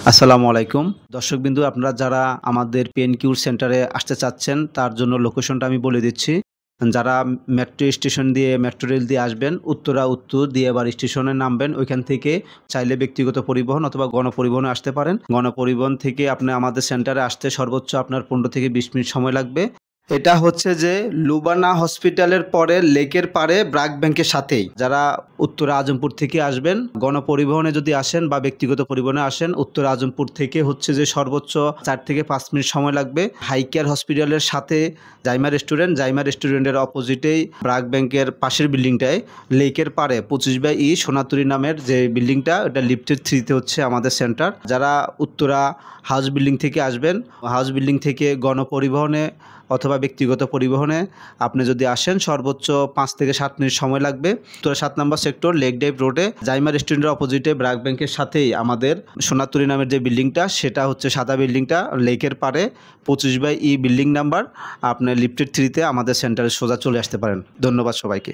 আসসালামু আলাইকুম দর্শকবিন্দু, আপনারা যারা আমাদের পেন কিউর সেন্টারে আসতে চাচ্ছেন তার জন্য লোকেশনটা আমি বলে দিচ্ছি। যারা মেট্রো স্টেশন দিয়ে মেট্রো রেল দিয়ে আসবেন, উত্তরা উত্তর দিয়াবাড়ি স্টেশনে নামবেন। ওইখান থেকে চাইলে ব্যক্তিগত পরিবহন অথবা গণপরিবহনে আসতে পারেন। গণপরিবহন থেকে আপনি আমাদের সেন্টারে আসতে সর্বোচ্চ আপনার 15 থেকে 20 মিনিট সময় লাগবে। এটা হচ্ছে যে লুবানা হসপিটালের পরে লেকের পাড়ে ব্র্যাক ব্যাংকের সাথেই। যারা উত্তরা আজমপুর থেকে আসবেন, গণপরিবহনে যদি আসেন বা ব্যক্তিগত পরিবহনে আসেন, উত্তরা আজমপুর থেকে হচ্ছে যে সর্বোচ্চ 4 থেকে 5 মিনিট সময় লাগবে। হাই কেয়ার হসপিটালের সাথে জাইমা রেস্টুরেন্টের অপোজিটেই ব্র্যাক ব্যাংকের পাশের বিল্ডিংটায় লেকের পাড়ে 25/E সোনাতুরি নামের যে বিল্ডিংটা, ওটা লিফটের 3-তে হচ্ছে আমাদের সেন্টার। যারা উত্তরা হাউস বিল্ডিং থেকে আসবেন, হাউস বিল্ডিং থেকে গণপরিবহনে অথবা ব্যক্তিগত পরিবহনে আপনি যদি আসেন সর্বোচ্চ 5 থেকে 7 মিনিট সময় লাগবে। তো 7 নম্বর সেক্টর লেক ড্রাইভ রোডে জাইমা রেস্টুরেন্টের অপোজিটে ব্র্যাক ব্যাংকের সাথেই আমাদের সোনাতুরি নামের যে বিল্ডিংটা, সেটা হচ্ছে সাদা বিল্ডিংটা, লেকের পাড়ে 25/E বিল্ডিং নাম্বার। আপনি লিফটেড 3-তে আমাদের সেন্টারে সোজা চলে আসতে পারেন। ধন্যবাদ সবাইকে।